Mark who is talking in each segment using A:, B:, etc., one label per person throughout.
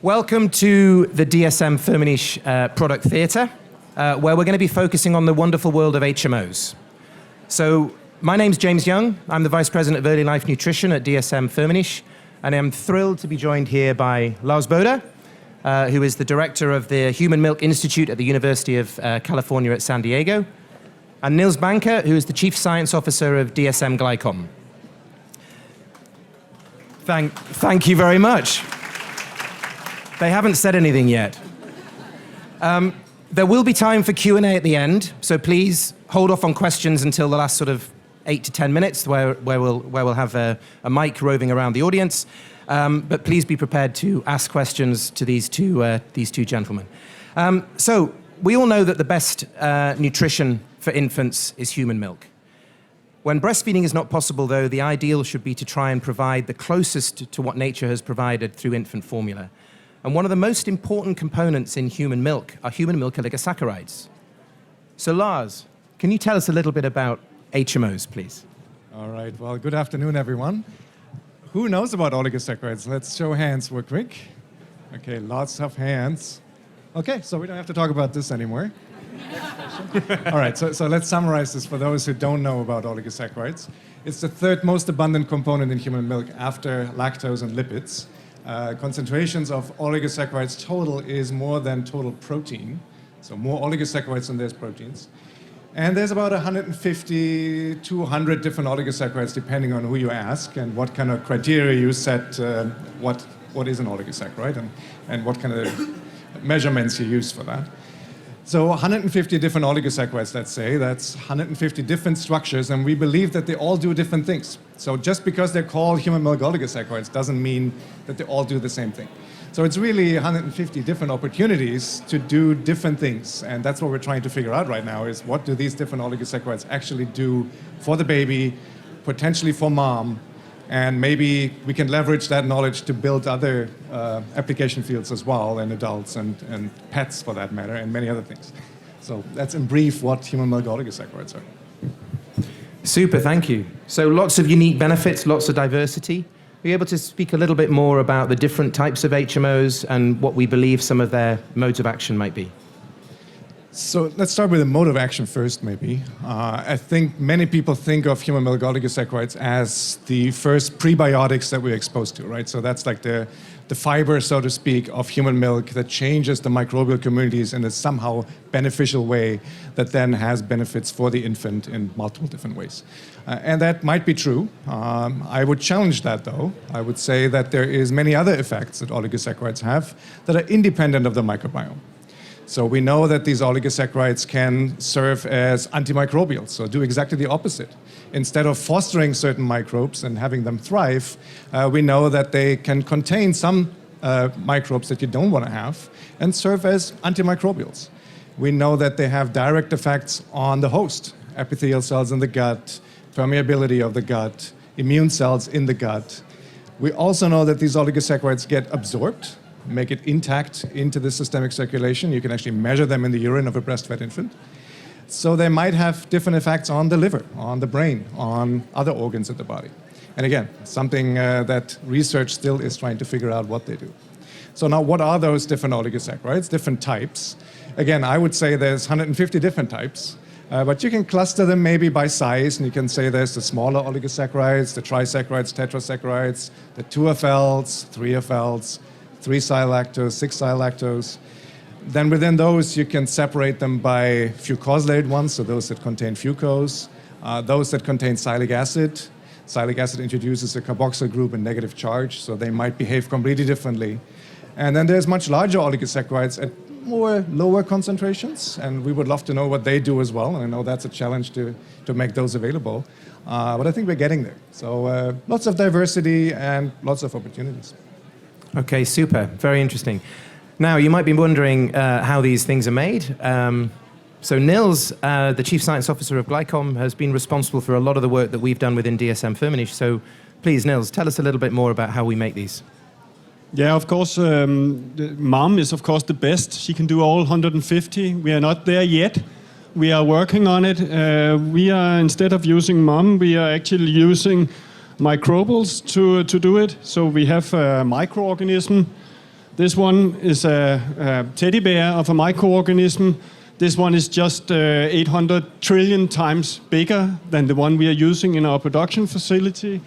A: Welcome to the dsm-firmenich product theatre, where we're going to be focusing on the wonderful world of HMOs. So, my name's James Young. I'm the Vice President of Early Life Nutrition at dsm-firmenich, and I'm thrilled to be joined here by Lars Bode, who is the Director of the Human Milk Institute at the University of California at San Diego, and Niels Banke, who is the Chief Science Officer of dsm-firmenich. Thank you very much. They haven't said anything yet. There will be time for Q&A at the end, so please hold off on questions until the last sort of 8 to 10 minutes, where we'll have a mic roving around the audience. But please be prepared to ask questions to these two gentlemen. So we all know that the best nutrition for infants is human milk. When breastfeeding is not possible, though, the ideal should be to try and provide the closest to what nature has provided through infant formula. And one of the most important components in human milk are human milk oligosaccharides. So Lars, can you tell us a little bit about HMOs, please?
B: All right, well, good afternoon, everyone. Who knows about oligosaccharides? Let's show hands real quick. Okay, lots of hands. Okay, so we don't have to talk about this anymore. All right, so let's summarize this for those who don't know about oligosaccharides. It's the third most abundant component in human milk after lactose and lipids. Concentrations of oligosaccharides total is more than total protein, so more oligosaccharides than there's proteins. And there's about 150 to 100 different oligosaccharides depending on who you ask and what kind of criteria you set, what is an oligosaccharide and what kind of measurements you use for that. So 150 different oligosaccharides, let's say, that's 150 different structures, and we believe that they all do different things. So just because they're called human milk oligosaccharides doesn't mean that they all do the same thing. So it's really 150 different opportunities to do different things, and that's what we're trying to figure out right now, is what do these different oligosaccharides actually do for the baby, potentially for mom, and maybe we can leverage that knowledge to build other application fields as well, and adults and pets for that matter, and many other things. So that's in brief what human milk oligosaccharides are.
A: Super, thank you. So lots of unique benefits, lots of diversity. Are you able to speak a little bit more about the different types of HMOs and what we believe some of their modes of action might be?
B: So let's start with the mode of action first, maybe. I think many people think of human milk oligosaccharides as the first prebiotics that we're exposed to, right? So that's like the fiber, so to speak, of human milk that changes the microbial communities in a somehow beneficial way that then has benefits for the infant in multiple different ways. And that might be true. I would challenge that, though. I would say that there is many other effects that oligosaccharides have that are independent of the microbiome. So we know that these oligosaccharides can serve as antimicrobials, so do exactly the opposite. Instead of fostering certain microbes and having them thrive, we know that they can contain some microbes that you don't want to have and serve as antimicrobials. We know that they have direct effects on the host, epithelial cells in the gut, permeability of the gut, immune cells in the gut. We also know that these oligosaccharides get absorbed, make it intact into the systemic circulation. You can actually measure them in the urine of a breastfed infant. So they might have different effects on the liver, on the brain, on other organs in the body. And again, something that research still is trying to figure out what they do. So now what are those different oligosaccharides, different types? Again, I would say there's 150 different types, but you can cluster them maybe by size, and you can say there's the smaller oligosaccharides, the trisaccharides, tetrasaccharides, the 2-FLs, 3-FLs, 3-sialactose, 6-sialactose. Then within those, you can separate them by fucosylated ones, so those that contain fucose, those that contain sialic acid. Sialic acid introduces a carboxyl group and negative charge, so they might behave completely differently. And then there's much larger oligosaccharides at more lower concentrations, and we would love to know what they do as well, and I know that's a challenge to make those available. But I think we're getting there. So lots of diversity and lots of opportunities.
A: Okay, super. Very interesting. Now, you might be wondering how these things are made. So Niels, the Chief Science Officer of Glycom, has been responsible for a lot of the work that we've done within dsm-firmenich. So please, Niels, tell us a little bit more about how we make these.
C: Yeah, of course, mom is, of course, the best. She can do all 150. We are not there yet. We are working on it. We are, instead of using mom, we are actually using microbials to do it. So we have a microorganism This one is a teddy bear of a microorganism. This one is just 800 trillion times bigger than the one we are using in our production facility.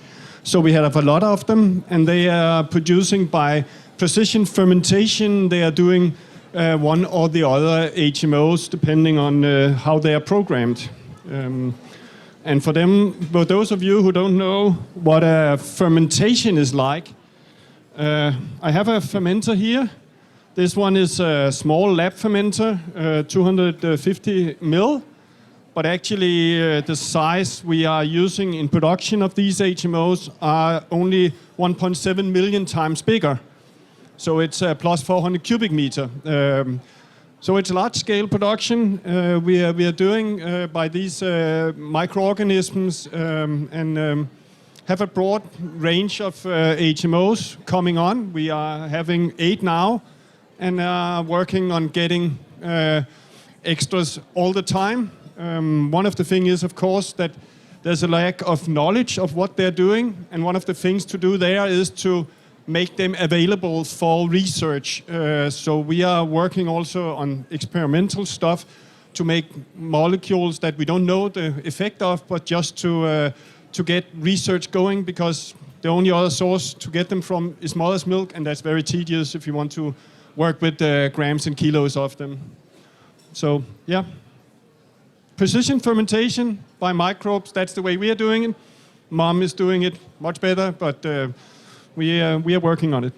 C: So we have a lot of them, and they are producing by precision fermentation. They are doing one or the other HMOs, depending on how they are programmed. And for those of you who don't know what a fermentation is like, I have a fermenter here. This one is a small lab fermenter, 250 ml. But actually, the size we are using in production of these HMOs are only 1.7 million times bigger. So it's plus 400 cubic meter. So it's large-scale production we are doing by these microorganisms and have a broad range of HMOs coming on. We are having 8 now and are working on getting extras all the time. One of the things is, of course, that there's a lack of knowledge of what they're doing, and one of the things to do there is to make them available for research. So we are working also on experimental stuff to make molecules that we don't know the effect of, but just to get research going, because the only other source to get them from is mother's milk, and that's very tedious if you want to work with grams and kilos of them. So, yeah. Precision fermentation by microbes, that's the way we are doing it. Mom is doing it much better, but we are working on it.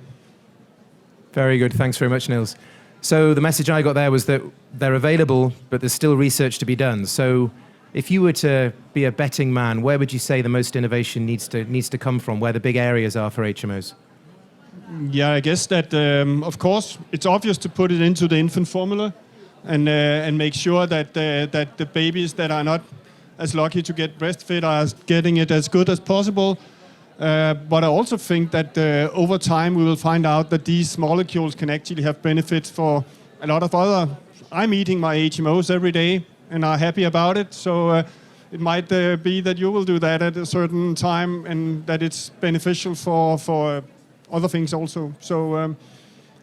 A: Very good. Thanks very much, Niels. So the message I got there was that they're available, but there's still research to be done. So if you were to be a betting man, where would you say the most innovation needs to come from, where the big areas are for HMOs?
C: Yeah, I guess that, of course, it's obvious to put it into the infant formula and make sure that the babies that are not as lucky to get breastfed are getting it as good as possible. But I also think that over time we will find out that these molecules can actually have benefits for a lot of other. I'm eating my HMOs every day and are happy about it. So it might be that you will do that at a certain time, and that it's beneficial for other things also. So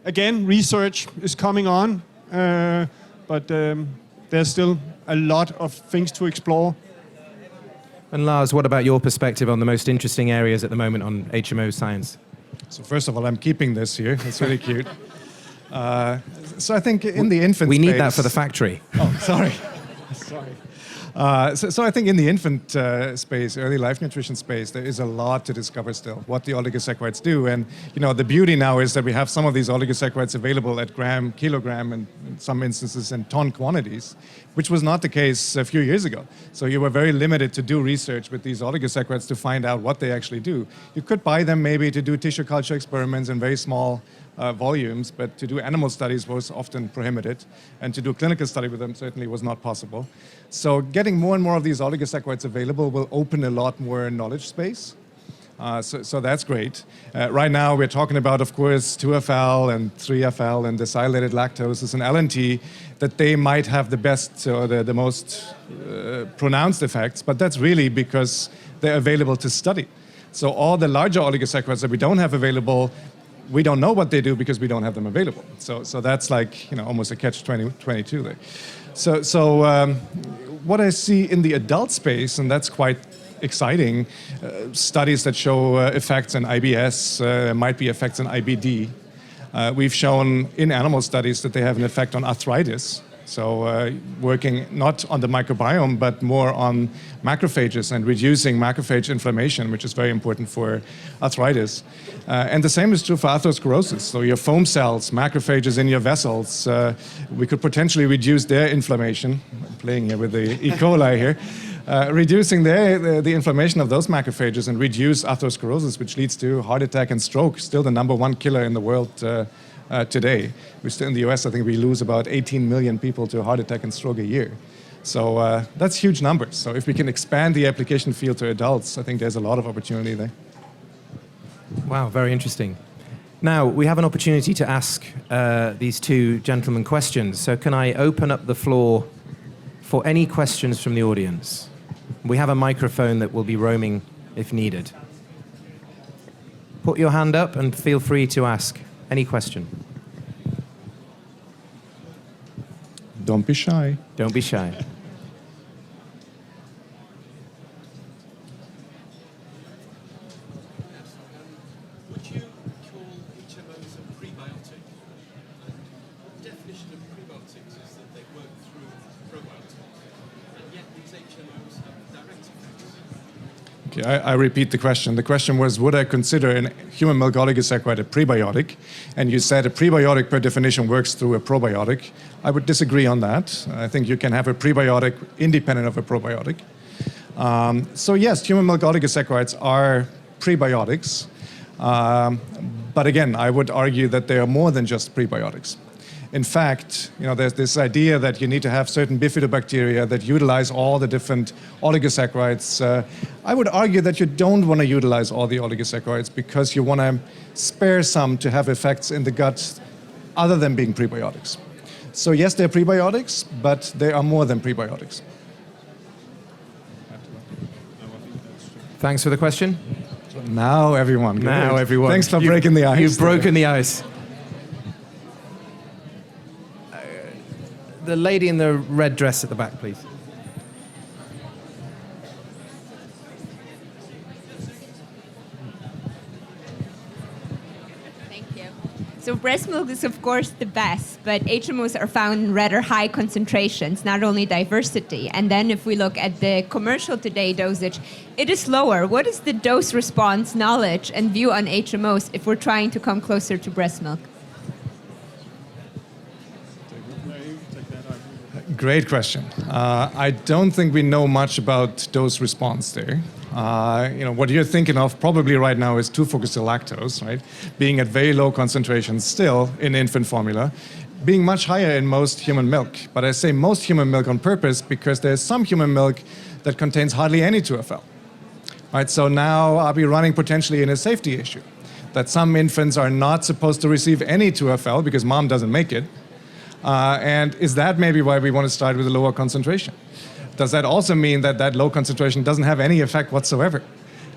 C: again, research is coming on, but there's still a lot of things to explore.
A: And Lars, what about your perspective on the most interesting areas at the moment on HMO science?
B: So first of all, I'm keeping this here. It's really cute. So I think in the infant
A: We need
B: space,
A: that for the factory.
B: Oh, sorry. Sorry. So I think in the infant space, early life nutrition space, there is a lot to discover still, what the oligosaccharides do. And the beauty now is that we have some of these oligosaccharides available at gram, kilogram, and in some instances in ton quantities, which was not the case a few years ago. So you were very limited to do research with these oligosaccharides to find out what they actually do. You could buy them maybe to do tissue culture experiments in very small volumes, but to do animal studies was often prohibited, and to do a clinical study with them certainly was not possible. So getting more and more of these oligosaccharides available will open a lot more knowledge space. So that's great. Right now we're talking about, of course, 2-FL and 3-FL and desylated lactoses and LNT, that they might have the best or the most pronounced effects, but that's really because they're available to study. So all the larger oligosaccharides that we don't have available, we don't know what they do because we don't have them available. So that's like almost a catch-22 there. So what I see in the adult space, and that's quite exciting, studies that show effects in IBS, might be effects in IBD. We've shown in animal studies that they have an effect on arthritis. So working not on the microbiome, but more on macrophages and reducing macrophage inflammation, which is very important for arthritis. And the same is true for atherosclerosis. So your foam cells, macrophages in your vessels, we could potentially reduce their inflammation. I'm playing here with the E. coli here. Reducing the inflammation of those macrophages and reduce atherosclerosis, which leads to heart attack and stroke, still the #1 killer in the world today. We're still in the US, I think we lose about 18 million people to heart attack and stroke a year. So that's huge numbers. So if we can expand the application field to adults, I think there's a lot of opportunity there.
A: Wow, very interesting. Now, we have an opportunity to ask these two gentlemen questions. So can I open up the floor for any questions from the audience? We have a microphone that will be roaming if needed. Put your hand up and feel free to ask any question.
B: Don't be shy.
A: Don't be shy.
D: Would you call HMOs a prebiotic? And the definition of prebiotics is that they work through probiotics. And yet these HMOs have direct effects.
B: Okay, I repeat the question. The question was, would I consider a human milk oligosaccharide a prebiotic? And you said a prebiotic per definition works through a probiotic. I would disagree on that. I think you can have a prebiotic independent of a probiotic. So yes, human milk oligosaccharides are prebiotics. But again, I would argue that they are more than just prebiotics. In fact, there's this idea that you need to have certain bifidobacteria that utilize all the different oligosaccharides. I would argue that you don't want to utilize all the oligosaccharides because you want to spare some to have effects in the gut other than being prebiotics. So yes, they're prebiotics, but they are more than prebiotics.
A: Thanks for the question.
B: Now everyone.
A: Now
B: Great.
A: everyone.
B: Thanks for breaking the ice.
A: You've broken the ice. The lady in the red dress at the back, please.
E: Thank you. So breast milk is of course the best, but HMOs are found in rather high concentrations, not only diversity. And then if we look at the commercial today dosage, it is lower. What is the dose response knowledge and view on HMOs if we're trying to come closer to breast milk?
B: Great question. I don't think we know much about dose response there. What you're thinking of probably right now is 2-fucosyl-lactose, right? Being at very low concentrations still in infant formula, being much higher in most human milk. But I say most human milk on purpose because there's some human milk that contains hardly any 2FL. Right? So now I'll be running potentially in a safety issue that some infants are not supposed to receive any 2FL because mom doesn't make it. And is that maybe why we want to start with a lower concentration? Does that also mean that that low concentration doesn't have any effect whatsoever?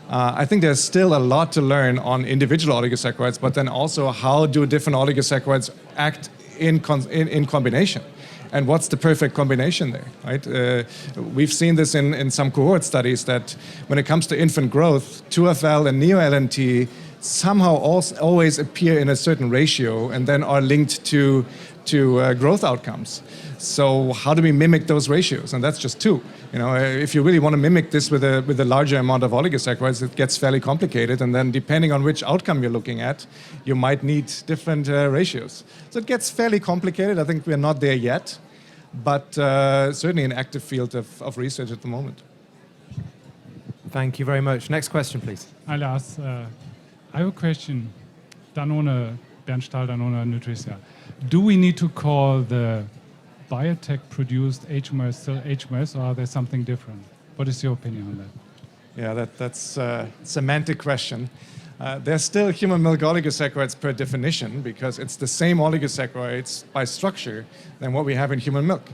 B: I think there's still a lot to learn on individual oligosaccharides, but then also how do different oligosaccharides act in combination? And what's the perfect combination there, right? We've seen this in some cohort studies that when it comes to infant growth, 2FL and neo-LNT somehow always appear in a certain ratio and then are linked to growth outcomes. So how do we mimic those ratios? And that's just two. If you really want to mimic this with a larger amount of oligosaccharides, it gets fairly complicated. And then depending on which outcome you're looking at, you might need different ratios. So it gets fairly complicated. I think we're not there yet, but certainly an active field of research at the moment.
A: Thank you very much. Next question, please.
F: Hi, Lars. I have a question. Danone, Bernd Stahl, Danone Nutricia. Do we need to call the biotech-produced HMOs still HMOs, or are there something different? What is your opinion on that?
B: Yeah, that's a semantic question. They're still human milk oligosaccharides per definition because it's the same oligosaccharides by structure than what we have in human milk.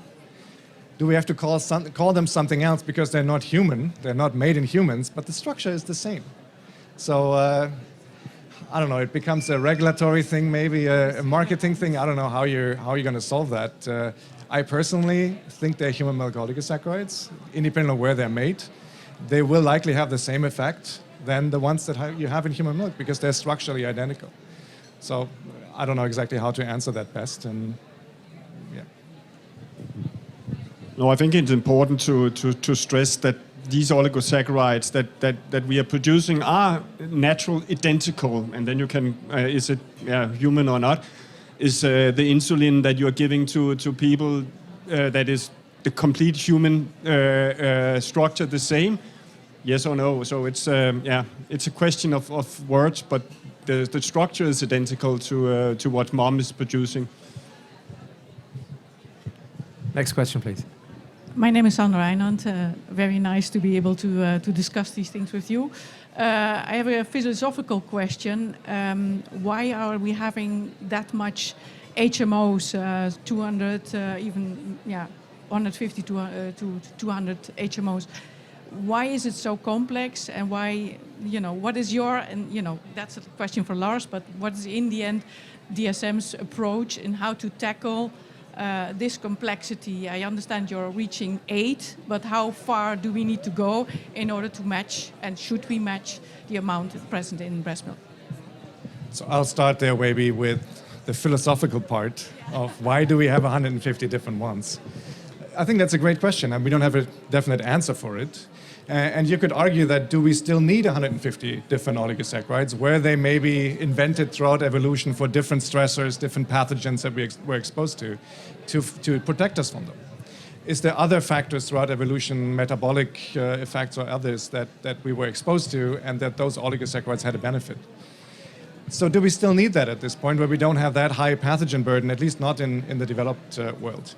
B: Do we have to call them something else because they're not human? They're not made in humans, but the structure is the same. So I don't know. It becomes a regulatory thing, maybe a marketing thing. I don't know how you're going to solve that. I personally think they're human milk oligosaccharides, independent of where they're made. They will likely have the same effect than the ones that you have in human milk because they're structurally identical. So I don't know exactly how to answer that best. And yeah.
C: No, I think it's important to stress that these oligosaccharides that we are producing are natural, identical, and then you can, is it human or not? Is the insulin that you are giving to people that is the complete human structure the same? Yes or no? So it's it's a question of words, but the structure is identical to what mom is producing.
A: Next question, please.
G: My name is Sandra Einand. Very nice to be able to discuss these things with you. I have a philosophical question. Why are we having that much HMOs, 200, even 150 to 200 HMOs? Why is it so complex, and why, what is your, and that's a question for Lars, but what is in the end DSM's approach in how to tackle this complexity? I understand you're reaching 8, but how far do we need to go in order to match, and should we match the amount present in breast milk?
B: So I'll start there maybe with the philosophical part of why do we have 150 different ones? I think that's a great question, and we don't have a definite answer for it. And you could argue that do we still need 150 different oligosaccharides? Were they maybe invented throughout evolution for different stressors, different pathogens that we were exposed to protect us from them? Is there other factors throughout evolution, metabolic effects or others that we were exposed to and that those oligosaccharides had a benefit? So do we still need that at this point where we don't have that high pathogen burden, at least not in the developed world?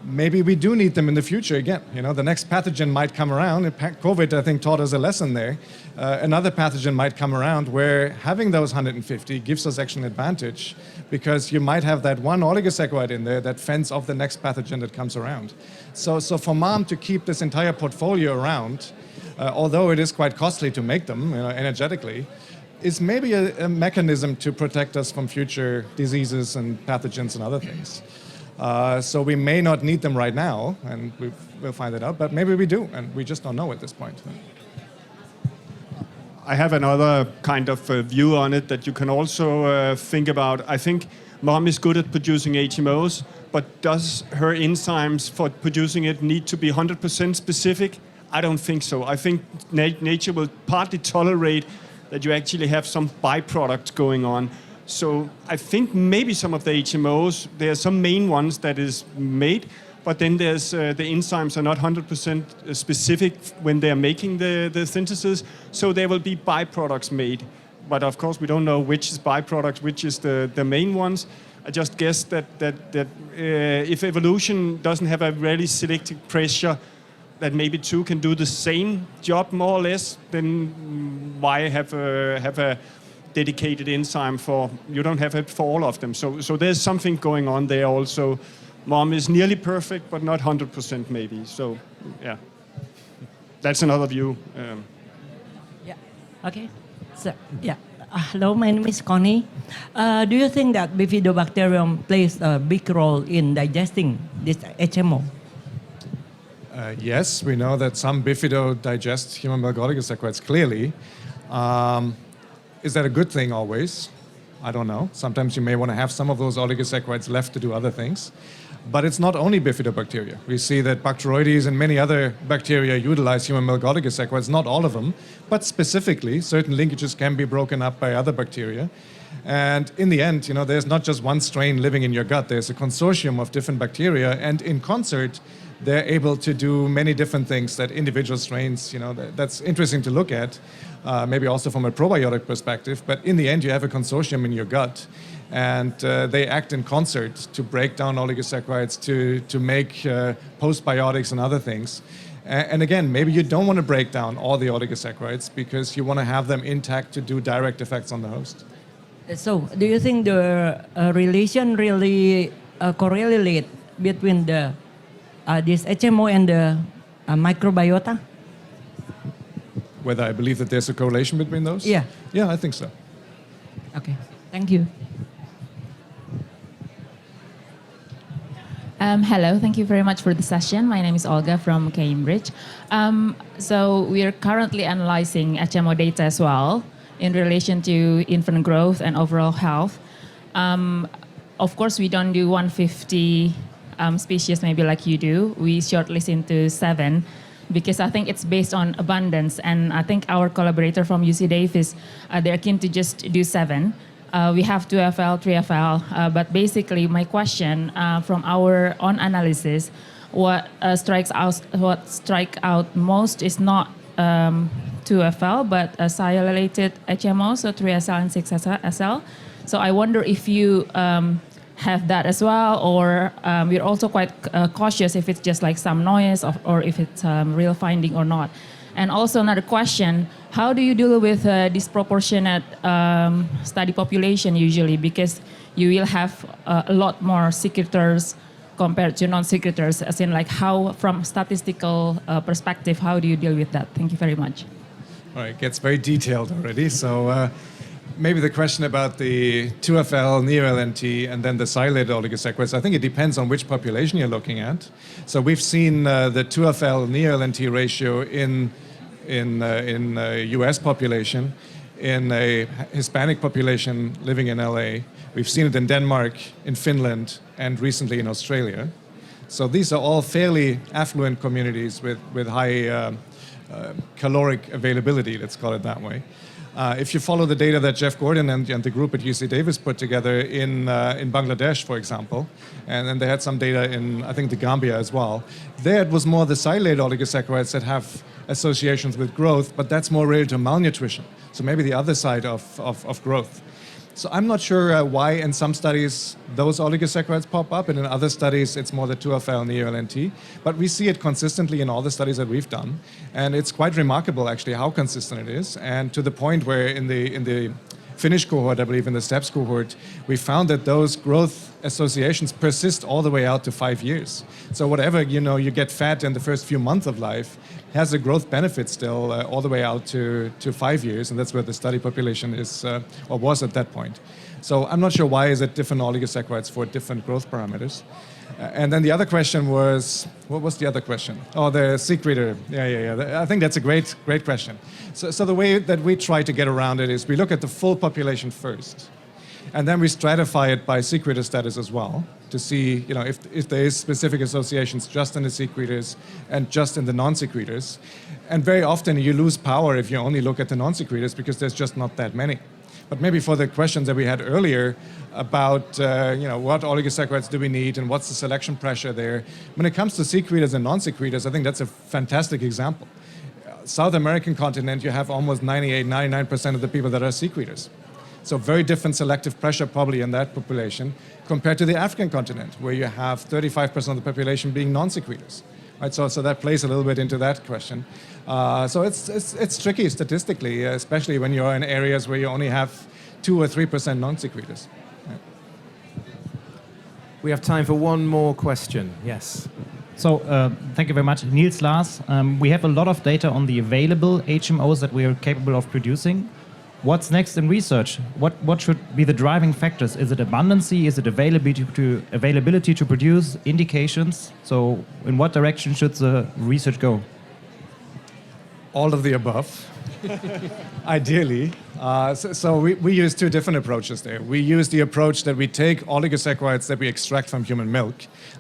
B: Maybe we do need them in the future again. You know, the next pathogen might come around. COVID, I think, taught us a lesson there. Another pathogen might come around where having those 150 gives us actually an advantage because you might have that one oligosaccharide in there that fends off the next pathogen that comes around. So for mom to keep this entire portfolio around, although it is quite costly to make them, energetically, is maybe a mechanism to protect us from future diseases and pathogens and other things. So we may not need them right now, and we'll find it out, but maybe we do, and we just don't know at this point.
C: I have another kind of view on it that you can also think about. I think mom is good at producing HMOs, but does her enzymes for producing it need to be 100% specific? I don't think so. I think nature will partly tolerate that you actually have some byproducts going on. So I think maybe some of the HMOs, there are some main ones that is made, but then there's the enzymes are not 100% specific when they're making the synthesis, so there will be byproducts made. But of course, we don't know which is byproducts, which is the main ones. I just guess that if evolution doesn't have a really selective pressure, that maybe two can do the same job more or less, then why have a dedicated enzyme for, you don't have it for all of them. So there's something going on there also. Mom is nearly perfect, but not 100% maybe. So yeah, that's another view.
H: Yeah, okay. So, yeah. Hello, my name is Connie. Do you think that bifidobacterium plays a big role in digesting this HMO?
B: Yes, we know that some bifido digest human milk oligosaccharides clearly. Is that a good thing always? I don't know. Sometimes you may want to have some of those oligosaccharides left to do other things. But it's not only bifidobacteria. We see that Bacteroides and many other bacteria utilize human milk oligosaccharides, not all of them, but specifically certain linkages can be broken up by other bacteria. And in the end, there's not just one strain living in your gut. There's a consortium of different bacteria, and in concert, they're able to do many different things that individual strains, that's interesting to look at, maybe also from a probiotic perspective. But in the end, you have a consortium in your gut, and they act in concert to break down oligosaccharides, to make postbiotics and other things. And again, maybe you don't want to break down all the oligosaccharides because you want to have them intact to do direct effects on the host.
H: So, do you think the relation really correlate between the this HMO and the microbiota?
B: Whether I believe that there's a correlation between those?
H: Yeah.
B: Yeah, I think so.
H: Okay, thank you.
I: Hello, thank you very much for the session. My name is Olga from Cambridge. So we are currently analyzing HMO data as well in relation to infant growth and overall health. Of course, we don't do 150 species maybe like you do. We shortlist into 7 because I think it's based on abundance. And I think our collaborator from UC Davis, they're keen to just do 7. We have 2FL, 3FL, but basically my question from our own analysis, what strikes out most is not 2FL, but sialylated HMO, so 3SL and 6SL. So I wonder if you have that as well, or we're also quite cautious if it's just like some noise or if it's real finding or not. And also another question, how do you deal with disproportionate study population usually? Because you will have a lot more secretors compared to non-secretors, as in like how, from statistical perspective, how do you deal with that? Thank you very much.
B: All right, it gets very detailed already. So maybe the question about the 2FL, neo-LNT, and then the silated oligosaccharides, I think it depends on which population you're looking at. So we've seen the 2FL, neo-LNT ratio in US population, in a Hispanic population living in LA. We've seen it in Denmark, in Finland, and recently in Australia. So these are all fairly affluent communities with high caloric availability, let's call it that way. If you follow the data that Jeff Gordon and the group at UC Davis put together in Bangladesh, for example, and then they had some data in, I think, the Gambia as well, there it was more the silated oligosaccharides that have associations with growth, but that's more related to malnutrition. So maybe the other side of growth. So I'm not sure why in some studies those oligosaccharides pop up, and in other studies it's more the 2FL, neo-LNT. But we see it consistently in all the studies that we've done, and it's quite remarkable actually how consistent it is. And to the point where in the Finnish cohort, I believe in the STEPS cohort, we found that those growth associations persist all the way out to 5 years. So whatever you get fat in the first few months of life has a growth benefit still all the way out to 5 years, and that's where the study population is or was at that point. So I'm not sure why is it different oligosaccharides for different growth parameters. And then the other question was, what was the other question? Oh, the secretor. Yeah. I think that's a great question. So the way that we try to get around it is we look at the full population first, and then we stratify it by secretor status as well to see, if there is specific associations just in the secretors and just in the non-secretors. And very often you lose power if you only look at the non-secretors because there's just not that many. But maybe for the questions that we had earlier about what oligosaccharides do we need and what's the selection pressure there, when it comes to secretors and non-secretors, I think that's a fantastic example. South American continent, you have almost 98-99% of the people that are secretors. So very different selective pressure probably in that population compared to the African continent, where you have 35% of the population being non-secretors. Right, so that plays a little bit into that question. So it's tricky statistically, especially when you're in areas where you only have 2 or 3% non-secretors. Yeah.
A: We have time for one more question. Yes.
J: So thank you very much, Niels, Lars. We have a lot of data on the available HMOs that we are capable of producing. What's next in research? What should be the driving factors? Is it abundancy? Is it availability to produce? Indications? So in what direction should the research go?
B: All of the above, ideally. So we use two different approaches there. We use the approach that we take oligosaccharides that we extract from human milk,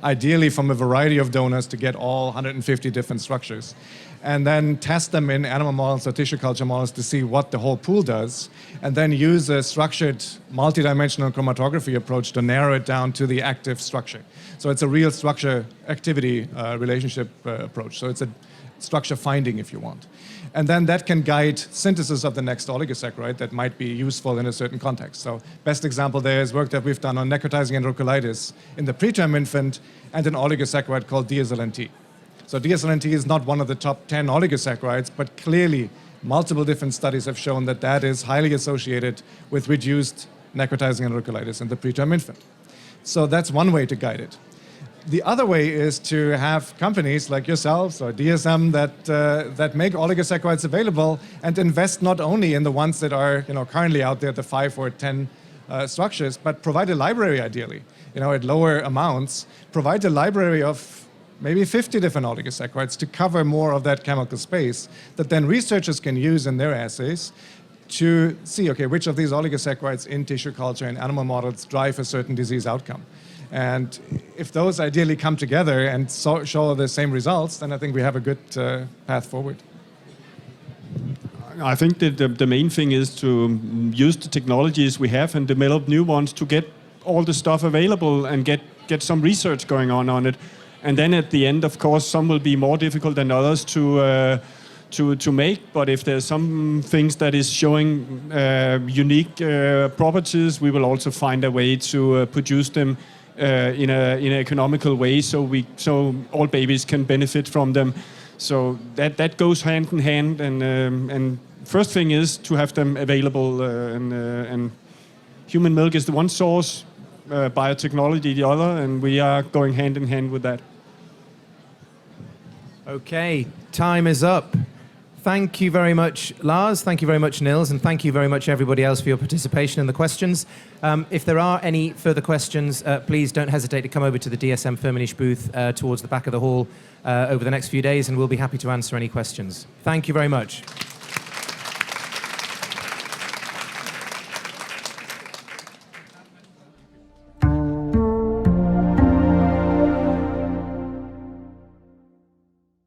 B: ideally from a variety of donors to get all 150 different structures, and then test them in animal models or tissue culture models to see what the whole pool does, and then use a structured multidimensional chromatography approach to narrow it down to the active structure. So it's a real structure-activity relationship approach. So it's a structure finding, if you want. And then that can guide synthesis of the next oligosaccharide that might be useful in a certain context. So best example there is work that we've done on necrotizing enterocolitis in the preterm infant and an oligosaccharide called dsm-firmenich. So dsm-firmenich is not one of the top 10 oligosaccharides, but clearly multiple different studies have shown that that is highly associated with reduced necrotizing enterocolitis in the preterm infant. So that's one way to guide it. The other way is to have companies like yourselves or DSM that make oligosaccharides available and invest not only in the ones that are currently out there, the 5 or 10 structures, but provide a library ideally, at lower amounts, provide a library of maybe 50 different oligosaccharides to cover more of that chemical space that then researchers can use in their assays to see, okay, which of these oligosaccharides in tissue culture and animal models drive a certain disease outcome. And if those ideally come together and show the same results, then I think we have a good path forward.
C: I think that the main thing is to use the technologies we have and develop new ones to get all the stuff available and get some research going on it. And then at the end, of course, some will be more difficult than others to make. But if there's some things that is showing unique properties, we will also find a way to produce them in an economical way, so all babies can benefit from them. So that goes hand in hand. And first thing is to have them available. And human milk is the one source, biotechnology the other, and we are going hand in hand with that.
A: Okay, time is up. Thank you very much, Lars. Thank you very much, Niels. And thank you very much, everybody else, for your participation in the questions. If there are any further questions, please don't hesitate to come over to the dsm-firmenich booth towards the back of the hall over the next few days, and we'll be happy to answer any questions. Thank you very much.